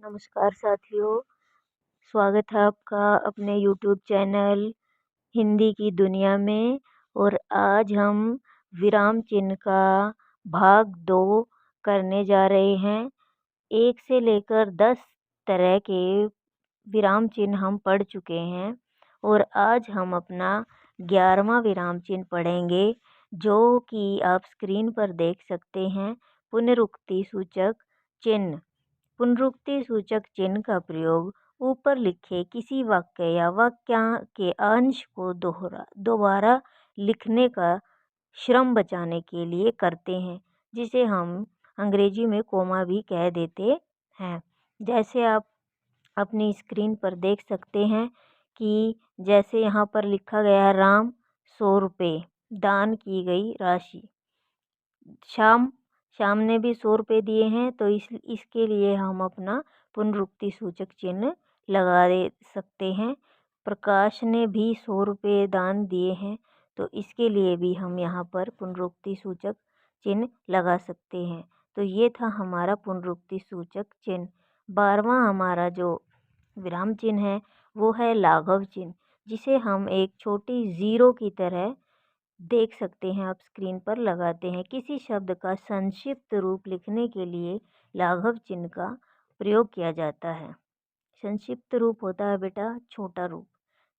नमस्कार साथियों, स्वागत है आपका अपने यूट्यूब चैनल हिंदी की दुनिया में। और आज हम विराम चिन्ह का भाग 2 करने जा रहे हैं। 1 से लेकर 10 तरह के विराम चिन्ह हम पढ़ चुके हैं और आज हम अपना 11वां विराम चिन्ह पढ़ेंगे, जो कि आप स्क्रीन पर देख सकते हैं। पुनरुक्ति सूचक चिन्ह। पुनरुक्ति सूचक चिन्ह का प्रयोग ऊपर लिखे किसी वाक्य या वाक्य के अंश को दोबारा लिखने का श्रम बचाने के लिए करते हैं, जिसे हम अंग्रेजी में कोमा भी कह देते हैं। जैसे आप अपनी स्क्रीन पर देख सकते हैं कि जैसे यहाँ पर लिखा गया है, राम 100 रुपये दान की गई राशि। श्याम ने भी 100 रुपये दिए हैं, तो इसके लिए हम अपना पुनरुक्ति सूचक चिन्ह लगा दे सकते हैं। प्रकाश ने भी 100 रुपये दान दिए हैं, तो इसके लिए भी हम यहाँ पर पुनरुक्ति सूचक चिन्ह लगा सकते हैं। तो ये था हमारा पुनरुक्ति सूचक चिन्ह। 12वां हमारा जो विराम चिन्ह है वो है लाघव चिन्ह, जिसे हम एक छोटी ज़ीरो की तरह देख सकते हैं। आप स्क्रीन पर लगाते हैं। किसी शब्द का संक्षिप्त रूप लिखने के लिए लाघव चिन्ह का प्रयोग किया जाता है। संक्षिप्त रूप होता है बेटा छोटा रूप।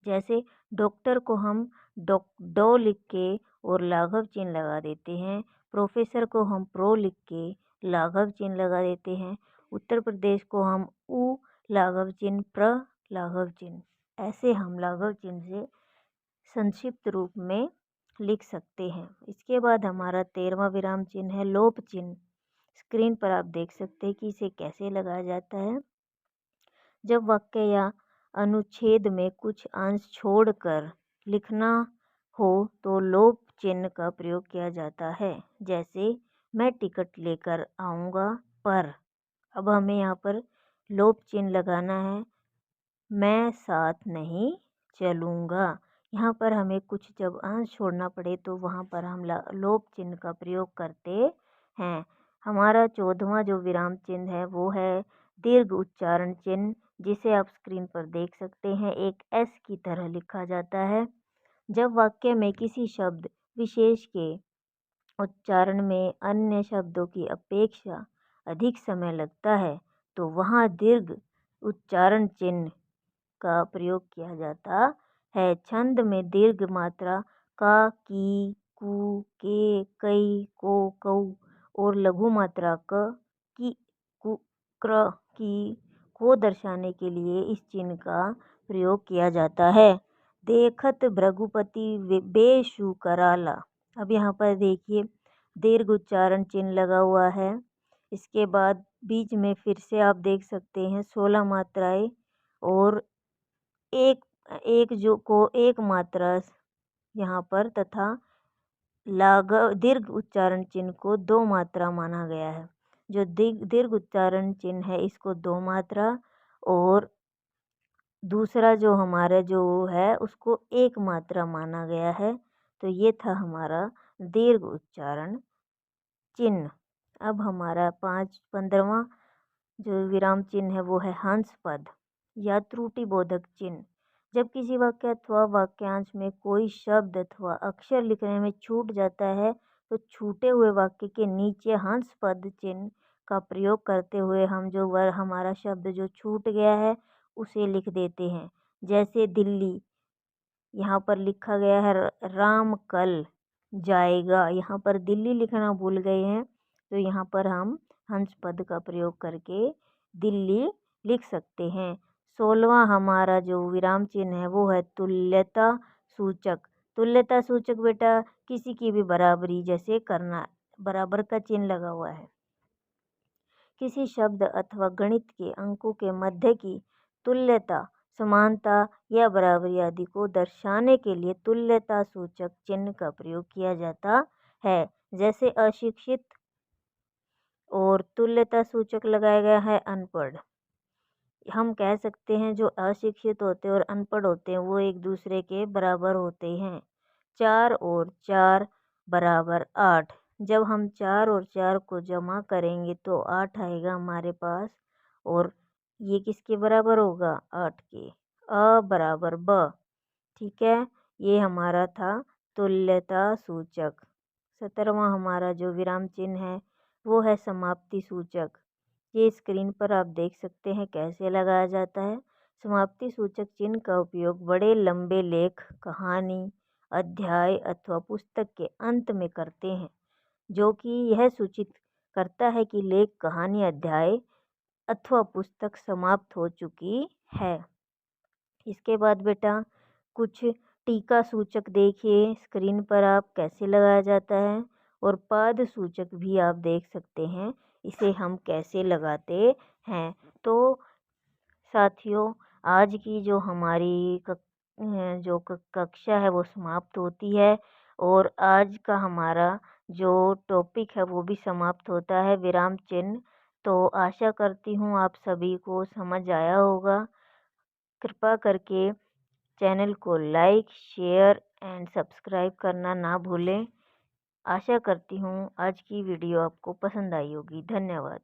जैसे डॉक्टर को हम डॉ लिख के और लाघव चिन्ह लगा देते हैं। प्रोफेसर को हम प्रो लिख के लाघव चिन्ह लगा देते हैं। उत्तर प्रदेश को हम उ लाघव चिन्ह, प्र लाघव चिन्ह, ऐसे हम लाघव चिन्ह से संक्षिप्त रूप में लिख सकते हैं। इसके बाद हमारा 13वां विराम चिन्ह है लोप चिन्ह। स्क्रीन पर आप देख सकते हैं कि इसे कैसे लगाया जाता है। जब वाक्य या अनुच्छेद में कुछ अंश छोड़कर लिखना हो तो लोप चिन्ह का प्रयोग किया जाता है। जैसे मैं टिकट लेकर आऊँगा पर। अब हमें यहाँ पर लोप चिन्ह लगाना है। मैं साथ नहीं चलूँगा। यहाँ पर हमें कुछ जब अंश छोड़ना पड़े तो वहाँ पर हम लोप चिन्ह का प्रयोग करते हैं। हमारा 14वां जो विराम चिन्ह है वो है दीर्घ उच्चारण चिन्ह, जिसे आप स्क्रीन पर देख सकते हैं। एक एस की तरह लिखा जाता है। जब वाक्य में किसी शब्द विशेष के उच्चारण में अन्य शब्दों की अपेक्षा अधिक समय लगता है तो वहाँ दीर्घ उच्चारण चिन्ह का प्रयोग किया जाता है। छंद में दीर्घ मात्रा का, की, कु, के, कई, को, कऊ और लघु मात्रा क, की, कु, क्र, की को दर्शाने के लिए इस चिन्ह का प्रयोग किया जाता है। देखत भृगुपति बेशु कराला। अब यहाँ पर देखिए दीर्घ उच्चारण चिन्ह लगा हुआ है। इसके बाद बीच में फिर से आप देख सकते हैं 16 मात्राएं और एक मात्रा यहाँ पर, तथा दीर्घ उच्चारण चिन्ह को 2 मात्रा माना गया है। जो दीर्घ उच्चारण चिन्ह है इसको 2 मात्रा और दूसरा जो हमारा जो है उसको 1 मात्रा माना गया है। तो ये था हमारा दीर्घ उच्चारण चिन्ह। अब हमारा 15वां जो विराम चिन्ह है वो है हंस पद या त्रुटि बोधक चिन्ह। जब किसी वाक्य अथवा वाक्यांश में कोई शब्द अथवा अक्षर लिखने में छूट जाता है तो छूटे हुए वाक्य के नीचे हंस पद चिन्ह का प्रयोग करते हुए हम जो हमारा शब्द जो छूट गया है उसे लिख देते हैं। जैसे दिल्ली, यहाँ पर लिखा गया है राम कल जाएगा। यहाँ पर दिल्ली लिखना भूल गए हैं तो यहाँ पर हम हंस पद का प्रयोग करके दिल्ली लिख सकते हैं। 16वां हमारा जो विराम चिन्ह है वो है तुल्यता सूचक। तुल्यता सूचक बेटा किसी की भी बराबरी जैसे करना, बराबर का चिन्ह लगा हुआ है। किसी शब्द अथवा गणित के अंकों के मध्य की तुल्यता, समानता या बराबरी आदि को दर्शाने के लिए तुल्यता सूचक चिन्ह का प्रयोग किया जाता है। जैसे अशिक्षित और तुल्यता सूचक लगाया गया है अनपढ़। हम कह सकते हैं जो अशिक्षित होते हैं और अनपढ़ होते हैं वो एक दूसरे के बराबर होते हैं। 4 और 4 बराबर 8। जब हम 4 और 4 को जमा करेंगे तो 8 आएगा हमारे पास। और ये किसके बराबर होगा? 8 के। अ बराबर ब। ठीक है, ये हमारा था तुल्यता सूचक। 17वां हमारा जो विराम चिन्ह है वो है समाप्ति सूचक। ये स्क्रीन पर आप देख सकते हैं कैसे लगाया जाता है। समाप्ति सूचक चिन्ह का उपयोग बड़े लंबे लेख, कहानी, अध्याय अथवा पुस्तक के अंत में करते हैं, जो कि यह सूचित करता है कि लेख, कहानी, अध्याय अथवा पुस्तक समाप्त हो चुकी है। इसके बाद बेटा कुछ टीका सूचक देखिए स्क्रीन पर आप कैसे लगाया जाता है, और पाद सूचक भी आप देख सकते हैं इसे हम कैसे लगाते हैं। तो साथियों, आज की जो हमारी कक्षा है वो समाप्त होती है, और आज का हमारा जो टॉपिक है वो भी समाप्त होता है, विराम चिन्ह। तो आशा करती हूँ आप सभी को समझ आया होगा। कृपा करके चैनल को लाइक, शेयर एंड सब्सक्राइब करना ना भूलें। आशा करती हूँ आज की वीडियो आपको पसंद आई होगी। धन्यवाद।